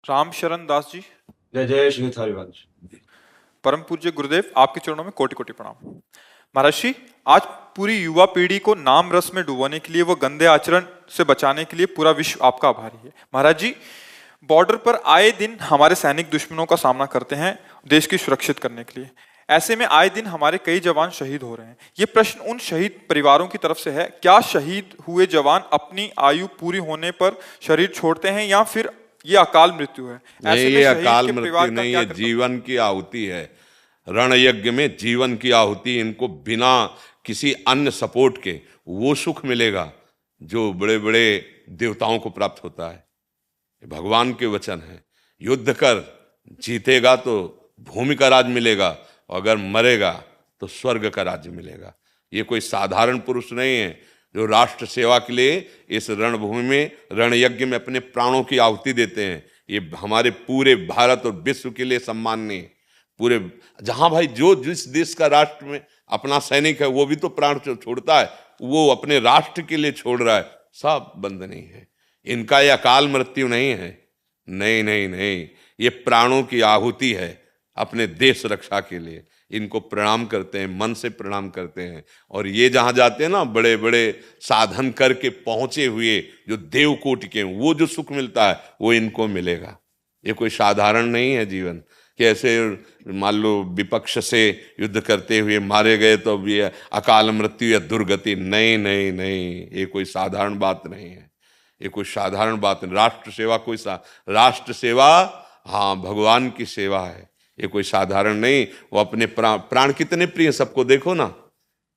राम शरण दास जी। जय जय श्री हरिवंश। परम पूज्य गुरुदेव, आपके चरणों में कोटि कोटि प्रणाम। महर्षि, आज पूरी युवा पीढ़ी को नाम रस में डुबोने के लिए, वो गंदे आचरण से बचाने के लिए पूरा विश्व आपका आभारी है। महाराज जी, बॉर्डर पर आए दिन हमारे सैनिक दुश्मनों का सामना करते हैं देश की सुरक्षित करने के लिए। ऐसे में आए दिन हमारे कई जवान शहीद हो रहे हैं। ये प्रश्न उन शहीद परिवारों की तरफ से है, क्या शहीद हुए जवान अपनी आयु पूरी होने पर शरीर छोड़ते हैं या फिर ये अकाल मृत्यु है? नहीं, ऐसे में ये शहीद अकाल के मृत्यु परिवार का नहीं क्या है, कर्तव्य? जीवन की आहुति है। रण यज्ञ में जीवन की आहुति, इनको बिना किसी अन्य सपोर्ट के वो सुख मिलेगा जो बड़े बड़े देवताओं को प्राप्त होता है। भगवान के वचन है, युद्ध कर, जीतेगा तो भूमि का राज मिलेगा, और अगर मरेगा तो स्वर्ग का राज्य मिलेगा। ये कोई साधारण पुरुष नहीं है जो राष्ट्र सेवा के लिए इस रणभूमि में, रण यज्ञ में अपने प्राणों की आहुति देते हैं। ये हमारे पूरे भारत और विश्व के लिए सम्माननीय। पूरे जहां भाई जो जिस देश का राष्ट्र में अपना सैनिक है वो भी तो प्राण छोड़ता है, वो अपने राष्ट्र के लिए छोड़ रहा है, सब बंधनीय है। इनका यह अकाल मृत्यु नहीं है, नहीं नहीं नहीं, ये प्राणों की आहुति है अपने देश रक्षा के लिए। इनको प्रणाम करते हैं, मन से प्रणाम करते हैं। और ये जहां जाते हैं ना, बड़े बड़े साधन करके पहुंचे हुए जो देवकोटि के, वो जो सुख मिलता है वो इनको मिलेगा। ये कोई साधारण नहीं है जीवन कि ऐसे मान लो विपक्ष से युद्ध करते हुए मारे गए तो अब ये अकाल मृत्यु या दुर्गति, नहीं नहीं नहीं, ये कोई साधारण बात नहीं है। ये कोई साधारण बात नहीं। राष्ट्र सेवा कोई राष्ट्र सेवा, हाँ, भगवान की सेवा है, ये कोई साधारण नहीं। वो अपने प्राण कितने प्रिय, सबको देखो ना।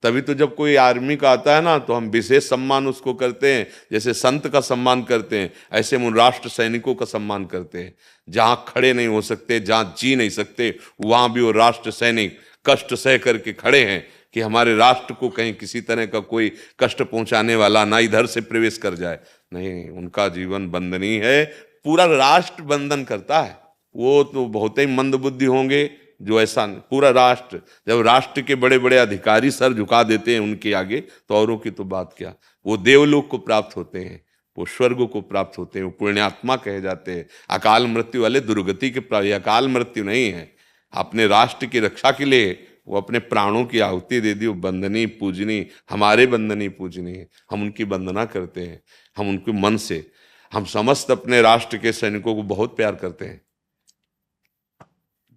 तभी तो जब कोई आर्मी का आता है ना तो हम विशेष सम्मान उसको करते हैं, जैसे संत का सम्मान करते हैं, ऐसे हम उन राष्ट्र सैनिकों का सम्मान करते हैं। जहां खड़े नहीं हो सकते, जहां जी नहीं सकते, वहां भी वो राष्ट्र सैनिक कष्ट सह करके खड़े हैं कि हमारे राष्ट्र को कहीं किसी तरह का कोई कष्ट पहुंचाने वाला ना इधर से प्रवेश कर जाए। नहीं, उनका जीवन बंधनीय है, पूरा राष्ट्र बंधन करता है। वो तो बहुत ही मंदबुद्धि होंगे जो ऐसा, पूरा राष्ट्र, जब राष्ट्र के बड़े बड़े अधिकारी सर झुका देते हैं उनके आगे, तो औरों की तो बात क्या। वो देवलोक को प्राप्त होते हैं, वो स्वर्ग को प्राप्त होते हैं, वो पुण्यात्मा कहे जाते हैं। अकाल मृत्यु वाले दुर्गति के प्राप्त, अकाल मृत्यु नहीं है। अपने राष्ट्र की रक्षा के लिए वो अपने प्राणों की आहुति दे दी। वो बंदनी पूजनी, हमारे बंदनी पूजनी है, हम उनकी वंदना करते हैं। हम उनके मन से, हम समस्त अपने राष्ट्र के सैनिकों को बहुत प्यार करते हैं।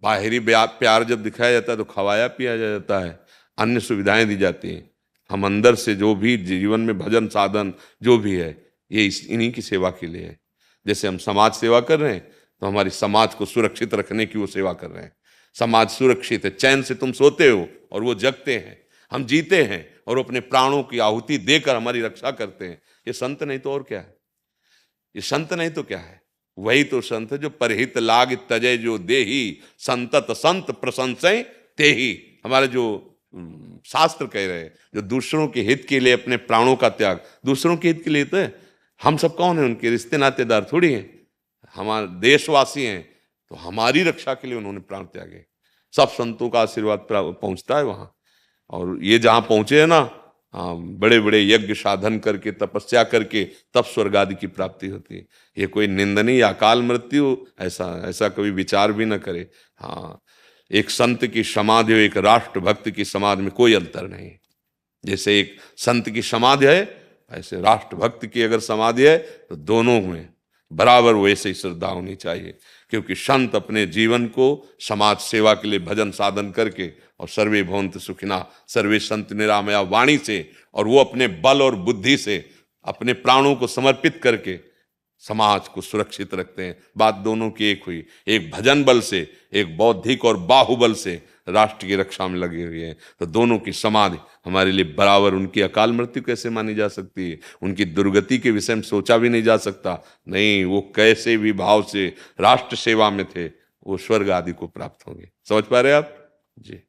बाहरी प्यार जब दिखाया जाता है तो खवाया पिया जाता है, अन्य सुविधाएं दी जाती हैं। हम अंदर से जो भी जीवन में भजन साधन जो भी है, ये इन्हीं की सेवा के लिए है। जैसे हम समाज सेवा कर रहे हैं तो हमारी समाज को सुरक्षित रखने की वो सेवा कर रहे हैं। समाज सुरक्षित है, चैन से तुम सोते हो और वो जगते हैं, हम जीते हैं और अपने प्राणों की आहुति देकर हमारी रक्षा करते हैं। ये संत नहीं तो और क्या है? ये संत नहीं तो क्या है? वही तो संत जो परहित लाग तजय जो देही, संतत संत प्रशंसय तेही। हमारे जो शास्त्र कह रहे हैं, जो दूसरों के हित के लिए अपने प्राणों का त्याग, दूसरों के हित के लिए तो है। हम सब कौन है? उनके रिश्ते नातेदार थोड़ी हैं, हमारे देशवासी हैं, तो हमारी रक्षा के लिए उन्होंने प्राण त्यागे। सब संतों का आशीर्वाद पहुंचता है वहां। और ये जहां पहुंचे हैं ना, बड़े बड़े यज्ञ साधन करके, तपस्या करके, तब स्वर्ग आदि की प्राप्ति होती है। ये कोई निंदनीय अकाल मृत्यु ऐसा कभी विचार भी न करे। हाँ, एक संत की समाधि और एक राष्ट्र भक्त की समाधि में कोई अंतर नहीं। जैसे एक संत की समाधि है, ऐसे राष्ट्र भक्त की अगर समाधि है तो दोनों में बराबर वैसे ही श्रद्धा होनी चाहिए। क्योंकि संत अपने जीवन को समाज सेवा के लिए भजन साधन करके, और सर्वे भवन्तु सुखिनः सर्वे सन्तु निरामया वाणी से, और वो अपने बल और बुद्धि से अपने प्राणों को समर्पित करके समाज को सुरक्षित रखते हैं। बात दोनों की एक हुई, एक भजन बल से, एक बौद्धिक और बाहुबल से राष्ट्र की रक्षा में लगे हुए हैं। तो दोनों की समाधि हमारे लिए बराबर। उनकी अकाल मृत्यु कैसे मानी जा सकती है? उनकी दुर्गति के विषय में सोचा भी नहीं जा सकता। नहीं, वो कैसे भी भाव से राष्ट्र सेवा में थे, वो स्वर्ग आदि को प्राप्त होंगे। समझ पा रहे आप जी?